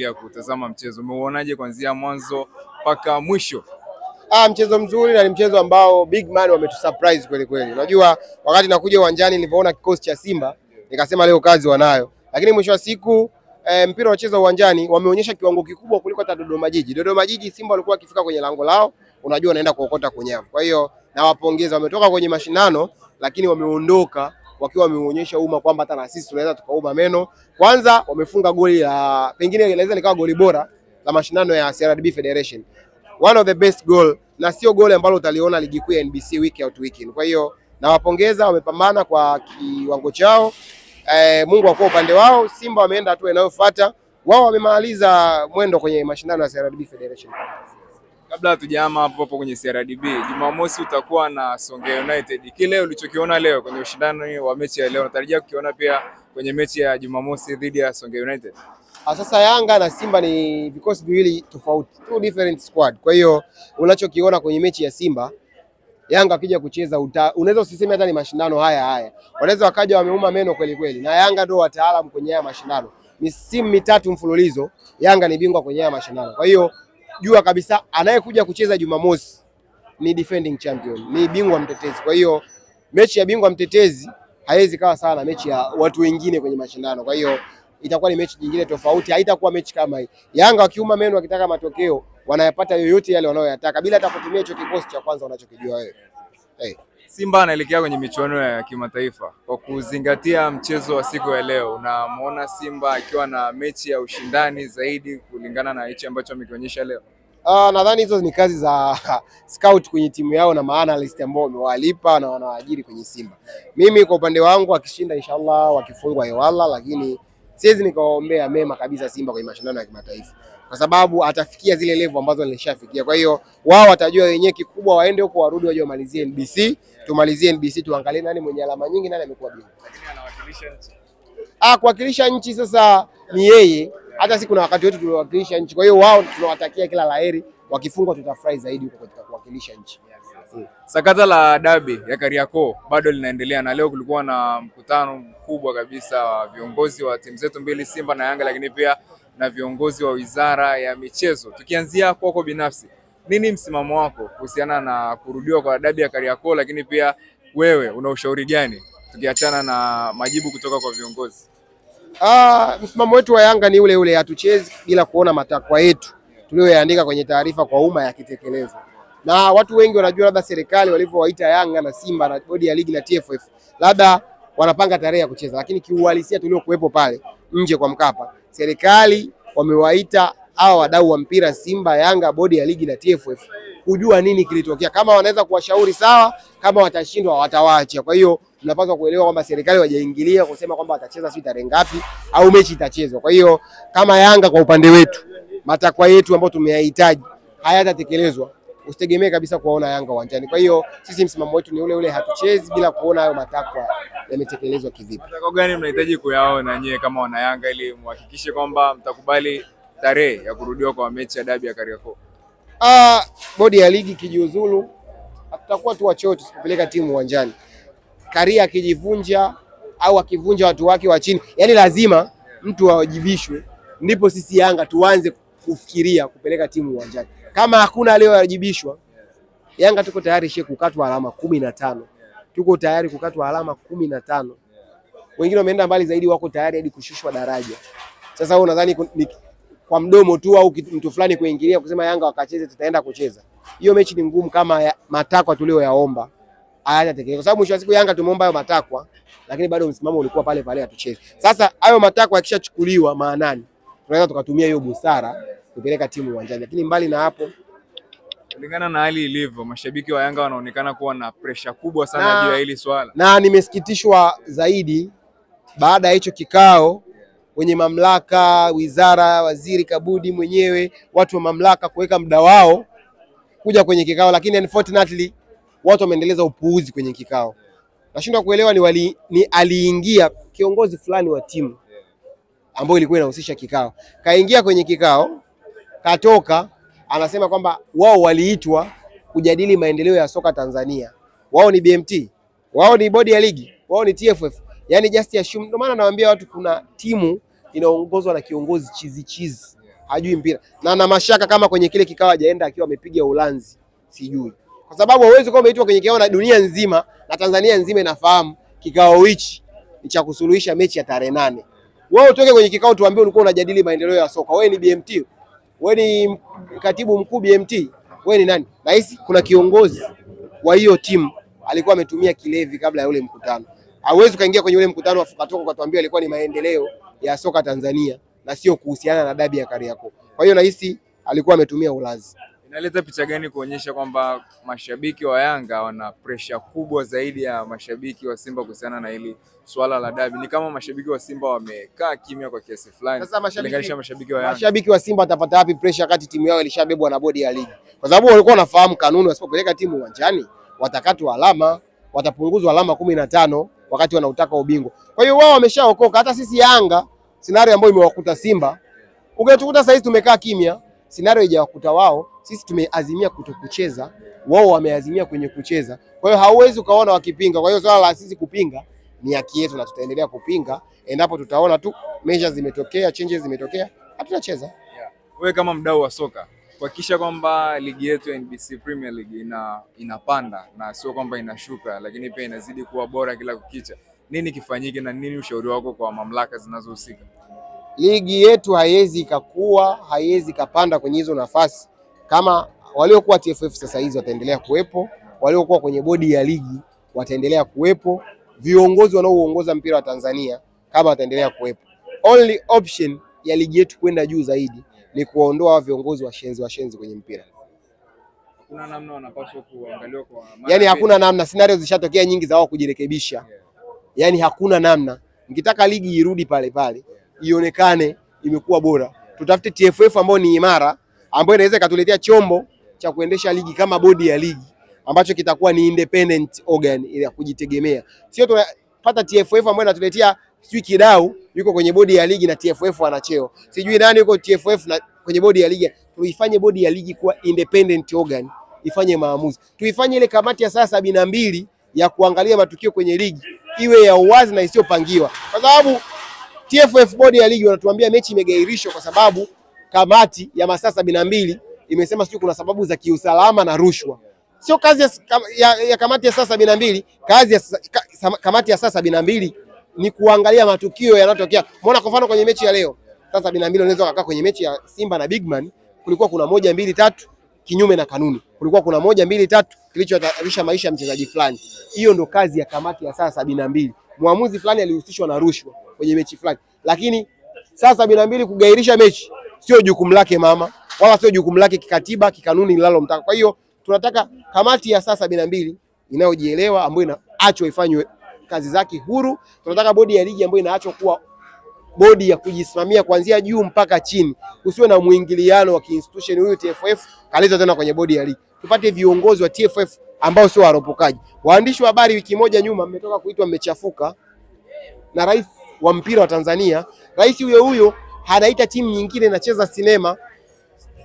ya kutazama mchezo. Umeuonaje kuanzia mwanzo mpaka mwisho? Mchezo mzuri na ni mchezo ambao big man wametusurprise kweli kweli. Unajua wakati nakuja uwanjani nilipoona kikosi cha Simba nikasema leo kazi wanayo. Lakini mwisho wa siku mpira unacheza uwanjani wameonyesha kiwango kikubwa kuliko hata Dodoma Jiji. Dodoma Jiji Simba walikuwa wakifika kwenye lango lao, unajua wanaenda kuokota kunyavu. Kwa hiyo nawapongeza, wametoka kwenye mashindano lakini wameondoka wakiwa wameonyesha umma kwamba hata na sisi tunaweza tukauma meno. Kwanza wamefunga goli la pengine inaweza likawa goli bora la mashindano ya CRDB Federation. One of the best goal, na sio goli ambalo utaliona ligi kuu ya NBC week out weekend. Kwa hiyo nawapongeza, wamepambana kwa kiwango chao. Mungu akuwa upande wao. Simba wameenda hatua inayofuata. Wao wamemaliza mwendo kwenye mashindano ya CRDB Federation. Kabla hatujahama hapo kwenye CRDB, Jumamosi utakuwa na Songea United. Kile ulichokiona leo kwenye ushindano wa mechi ya leo, unatarajia kukiona pia kwenye mechi ya Jumamosi dhidi ya Songea United? Sasa Yanga na Simba ni vikosi viwili tofauti, two different squad. Kwa hiyo unachokiona kwenye mechi ya Simba, Yanga akija kucheza unaweza usiseme hata ni mashindano haya. Wanaweza wakaja wameuma meno kweli kweli. Na Yanga ndio wataalamu kwenye haya mashindano. Misimu mitatu mfululizo Yanga ni bingwa kwenye haya mashindano. Kwa hiyo jua kabisa anayekuja kucheza Jumamosi ni defending champion, ni bingwa mtetezi. Kwa hiyo mechi ya bingwa mtetezi haiwezi kawa sawa na mechi ya watu wengine kwenye mashindano. Kwa hiyo itakuwa ni mechi nyingine tofauti, haitakuwa mechi kama hii. Yanga wakiuma meno wakitaka matokeo wanayapata yoyote yale wanayoyataka bila hata kutumia hicho kikosi cha kwanza unachokijua wewe. Simba anaelekea kwenye michuano ya kimataifa. Kwa kuzingatia mchezo wa siku ya leo, unamuona Simba akiwa na mechi ya ushindani zaidi kulingana na hichi ambacho amekionyesha leo? Nadhani hizo ni kazi za scout kwenye timu yao na maanalyst ambao wamewalipa na wanawaajiri kwenye Simba. Mimi kwa upande wangu akishinda inshallah, wakifungwa hewala, lakini siwezi nikawaombea mema kabisa Simba kwenye mashindano ya kimataifa, kwa sababu atafikia zile level ambazo nilishafikia. Kwa hiyo wao watajua wenyewe, kikubwa waende huko, warudi waje wamalizie NBC, tumalizie NBC, tuangalie nani mwenye alama nyingi, nani amekuwa bingwa. Lakini anawakilisha nchi. Kuwakilisha nchi sasa ni yeye, hata sisi kuna wakati wetu tuliwakilisha nchi. Kwa hiyo wao tunawatakia kila laheri, wakifungwa tutafurahi zaidi huko katika kuwakilisha nchi. Sakata la dabi ya Kariakoo bado linaendelea, na leo kulikuwa na mkutano mkubwa kabisa wa viongozi wa timu zetu mbili Simba na Yanga, lakini pia na viongozi wa Wizara ya Michezo. Tukianzia kwako binafsi, nini msimamo wako kuhusiana na kurudiwa kwa dabi ya Kariakoo, lakini pia wewe una ushauri gani tukiachana na majibu kutoka kwa viongozi? Msimamo wetu wa Yanga ni ule ule, hatuchezi bila kuona matakwa yetu tuliyoyaandika kwenye taarifa kwa umma yakitekelezwa. Na watu wengi wanajua labda serikali walivyowaita Yanga na Simba na bodi ya ligi na TFF labda wanapanga tarehe ya kucheza, lakini kiuhalisia tuliokuwepo pale nje kwa Mkapa, serikali wamewaita hao wadau wa mpira Simba, Yanga, bodi ya ligi na TFF kujua nini kilitokea. Kama wanaweza kuwashauri sawa, kama watashindwa watawaacha. Kwa hiyo tunapaswa kuelewa kwamba serikali hawajaingilia kusema kwamba watacheza si tarehe ngapi au mechi itachezwa. Kwa hiyo kama Yanga kwa upande wetu, matakwa yetu ambayo tumeyahitaji hayatatekelezwa, usitegemee kabisa kuwaona Yanga uwanjani. Kwa hiyo sisi msimamo wetu ni ule ule, hatuchezi bila kuona hayo matakwa yametekelezwa kivipi. Matakwa gani mnahitaji kuyaona nyie kama wana Yanga ili muhakikishe kwamba mtakubali tarehe ya kurudiwa kwa mechi ya dabi ya Kariakoo? Bodi ya ligi kijiuzulu, tutakuwa tu wachoyo tusipeleka timu uwanjani. Karia akijivunja au akivunja watu wake wa chini, yani lazima mtu awajibishwe, ndipo sisi Yanga tuanze kufikiria kupeleka timu uwanjani. Kama hakuna aliyowajibishwa, Yanga tuko tayari kukatwa alama 15. Tuko tayari kukatwa alama 15. Wengine wameenda mbali zaidi, wako tayari hadi kushushwa daraja. Sasa wewe unadhani kwa mdomo tu au mtu fulani kuingilia kusema Yanga wakacheze tutaenda kucheza? Hiyo mechi ni ngumu kama matakwa tulioyaomba hayatatekelezwa. Kwa sababu mwisho wa siku Yanga tumeomba hayo matakwa, lakini bado msimamo ulikuwa pale pale, hatucheze. Sasa hayo matakwa yakishachukuliwa maanani, tunaweza tukatumia hiyo busara kupeleka timu uwanjani, lakini mbali na hapo, kulingana na hali ilivyo, mashabiki wa Yanga wanaonekana kuwa na pressure kubwa sana juu ya hili swala. Na nimesikitishwa zaidi baada ya hicho kikao wenye mamlaka, wizara, waziri Kabudi mwenyewe, watu wa mamlaka kuweka muda wao kuja kwenye kikao, lakini unfortunately watu wameendeleza upuuzi kwenye kikao. Nashindwa kuelewa ni aliingia kiongozi fulani wa timu ambayo ilikuwa inahusisha kikao. Kaingia kwenye kikao, katoka, anasema kwamba wao waliitwa kujadili maendeleo ya soka Tanzania. Wao ni BMT, wao ni bodi ya ligi, wao ni TFF. Yani just assume. Ndio maana nawaambia watu kuna timu inaongozwa na kiongozi chizi. hajui mpira, na mashaka kama kwenye kile kikao hajaenda akiwa amepiga Ulanzi, sijui, kwa sababu hauwezi kuwa umeitwa kwenye kikao na dunia nzima na Tanzania nzima inafahamu kikao hichi ni cha kusuluhisha mechi ya tarehe 8. Wewe utoke kwenye kikao tuambie ulikuwa unajadili maendeleo ya soka. Wewe ni BMT? Wewe ni katibu mkuu BMT? Wewe ni nani? Na hisi kuna kiongozi wa hiyo timu alikuwa ametumia kilevi kabla ya ule mkutano. Hauwezi kaingia kwenye ule mkutano afukatoka ukatuambia alikuwa ni maendeleo ya soka Tanzania na sio kuhusiana na dabi ya Kariakoo. Kwa hiyo nahisi alikuwa ametumia ulazi. Inaleta picha gani kuonyesha kwamba mashabiki wa Yanga wana pressure kubwa zaidi ya mashabiki wa Simba kuhusiana na hili swala la dabi? Ni kama mashabiki wa Simba wamekaa kimya kwa kiasi fulani. Sasa mashabiki wa Yanga, mashabiki wa Simba watapata wapi pressure wakati timu yao ilishabebwa na bodi ya ligi? Kwa sababu walikuwa wanafahamu kanuni, wasipopeleka timu uwanjani watakatwa alama, watapunguzwa alama 15 wakati wanautaka ubingwa. Kwa hiyo wao wameshaokoka. Hata sisi Yanga scenario ambayo imewakuta Simba, ungetukuta sasa hivi tumekaa kimya, scenario haijawakuta wao. Sisi tumeazimia kutokucheza, wao wameazimia kwenye kucheza. Kwa hiyo hauwezi ukaona wakipinga. Kwa hiyo swala la sisi kupinga ni haki yetu na tutaendelea kupinga endapo tutaona tu measures zimetokea, changes zimetokea, hatutacheza. Wewe kama mdau wa soka, kuhakikisha kwamba ligi yetu ya NBC Premier League inapanda na sio kwamba inashuka, lakini pia inazidi kuwa bora kila kukicha, nini kifanyike na nini ushauri wako kwa mamlaka zinazohusika? Ligi yetu haiwezi ikakua, haiwezi ikapanda kwenye hizo nafasi kama waliokuwa TFF sasa hizi wataendelea kuwepo, waliokuwa kwenye bodi ya ligi wataendelea kuwepo, viongozi wanaoongoza mpira wa Tanzania kama wataendelea kuwepo. Only option ya ligi yetu kwenda juu zaidi ni kuondoa viongozi washenzi kwenye mpira. Hakuna namna wanapaswa kuangaliwa kwa yani, hakuna namna, scenario zishatokea nyingi za wao kujirekebisha. Yani hakuna namna. Mkitaka ligi irudi pale pale, ionekane imekuwa bora, tutafute TFF ambao ni imara, ambayo inaweza ikatuletea chombo cha kuendesha ligi kama bodi ya ligi ambacho kitakuwa ni independent organ ya kujitegemea. Sio tunapata TFF ambayo inatuletea sijui kidau yuko kwenye bodi ya ligi na TFF ana cheo, sijui nani yuko TFF na kwenye bodi ya ligi. Tuifanye bodi ya ligi kuwa independent organ, ifanye maamuzi. Tuifanye ile kamati ya saa 72 ya kuangalia matukio kwenye ligi iwe ya uwazi na isiyopangiwa, kwa sababu TFF bodi ya ligi wanatuambia mechi imegairishwa kwa sababu kamati ya masaa 72 imesema sio, kuna sababu za kiusalama na rushwa. Sio kazi ya kamati ya saa 72. Kazi ya kamati ya saa 72 ni kuangalia matukio yanayotokea. Umeona kwa mfano kwenye mechi ya leo, saa 72 unaweza kukaa kwenye mechi ya Simba na Bigman, kulikuwa kuna 1 2 3 kinyume na kanuni, kulikuwa kuna 1 2 3 kilichohatarisha maisha ya mchezaji fulani. Hiyo ndo kazi ya kamati ya saa 72. Muamuzi fulani alihusishwa na rushwa kwenye mechi fulani, lakini saa 72 kugairisha mechi sio jukumu lake mama, wala sio jukumu lake kikatiba, kikanuni linalomtaka. Kwa hiyo tunataka kamati ya saa 72 inayojielewa, ambayo inaachwa ifanywe kazi zake huru. Tunataka bodi ya ligi ambayo inaachwa kuwa bodi ya kujisimamia kuanzia juu mpaka chini, usiwe na muingiliano wa kiinstitution. Huyu TFF kaleta tena kwenye bodi ya ligi. Tupate viongozi wa TFF ambao sio waropokaji. Waandishi wa habari wiki moja nyuma mmetoka kuitwa mmechafuka na rais wa mpira wa Tanzania. Rais huyo anaita timu nyingine inacheza sinema.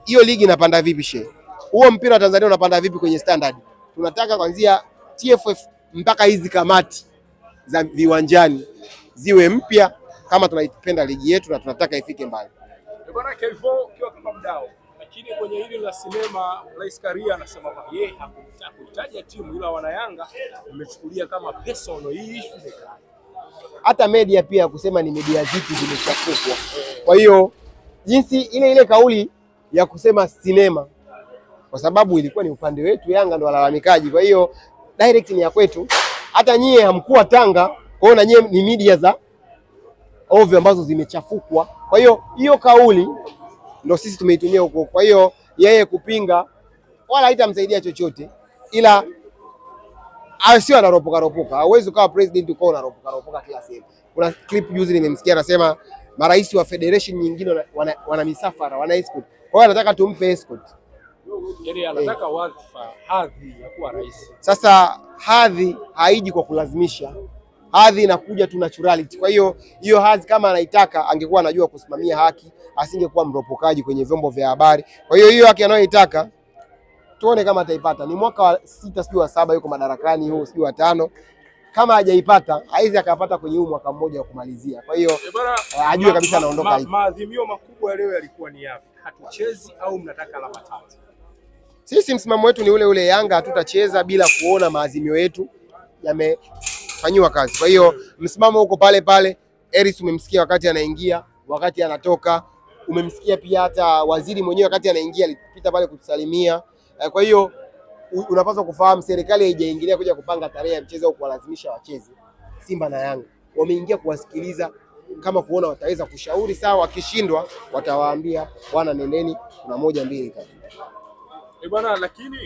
Hiyo ligi inapanda vipi shehe? Huo mpira wa Tanzania unapanda vipi kwenye standard? Tunataka kuanzia TFF mpaka hizi kamati za viwanjani ziwe mpya kama tunaipenda ligi yetu na tunataka ifike mbali. Bwana Kelvin, kiwa kama mdau, lakini kwenye hili la sinema Rais Karia anasema kwamba yeye hakuhitaji timu, ila wana Yanga wamechukulia kama personal hii issue. Hata media pia kusema ni media zipi zimechafukwa. Kwa hiyo jinsi ile kauli ya kusema sinema, kwa sababu ilikuwa ni upande wetu, Yanga ndo walalamikaji. Kwa hiyo direct ni ya kwetu. Hata nyie hamkuwa Tanga, kwa hiyo na nyie ni media za ovyo ambazo zimechafukwa. Kwa hiyo hiyo kauli ndo sisi tumeitumia huko. Kwa hiyo yeye kupinga wala haitamsaidia chochote, ila sio anaropoka. Hauwezi kuwa president uko unaropoka kila sehemu. Kuna clip juzi nimemsikia anasema marais wa federation nyingine wana misafara, wana escort. Kwa hiyo anataka tumpe escort. Yaani anataka wadhifa, hadhi ya kuwa rais. Sasa hadhi haiji kwa kulazimisha. Hadhi inakuja tu naturality. Kwa hiyo hadhi kama anaitaka angekuwa anajua kusimamia haki, asingekuwa mropokaji kwenye vyombo vya habari. Kwa hiyo haki anayoitaka tuone kama ataipata. Ni mwaka wa 6 sijui wa 7 yuko madarakani, huu sijui wa 5. Kama hajaipata, haizi akapata kwenye huu mwaka mmoja wa kumalizia. Kwa hiyo ajue kabisa anaondoka hivi. Maadhimio makubwa leo yalikuwa ni yapi? hatuchezi au mnataka alama 3? Sisi msimamo wetu ni ule ule, Yanga hatutacheza bila kuona maazimio yetu yamefanyiwa kazi. Kwa hiyo msimamo uko pale pale. Eris umemsikia wakati anaingia, wakati anatoka, umemsikia pia hata waziri mwenyewe wakati anaingia alipita pale kutusalimia. Kwa hiyo unapaswa kufahamu serikali haijaingilia kuja kupanga tarehe ya mchezo au kuwalazimisha wacheze. Simba na Yanga wameingia kuwasikiliza, kama kuona wataweza kushauri sawa, wakishindwa watawaambia bwana, nendeni kuna 1 2 3. Bwana, lakini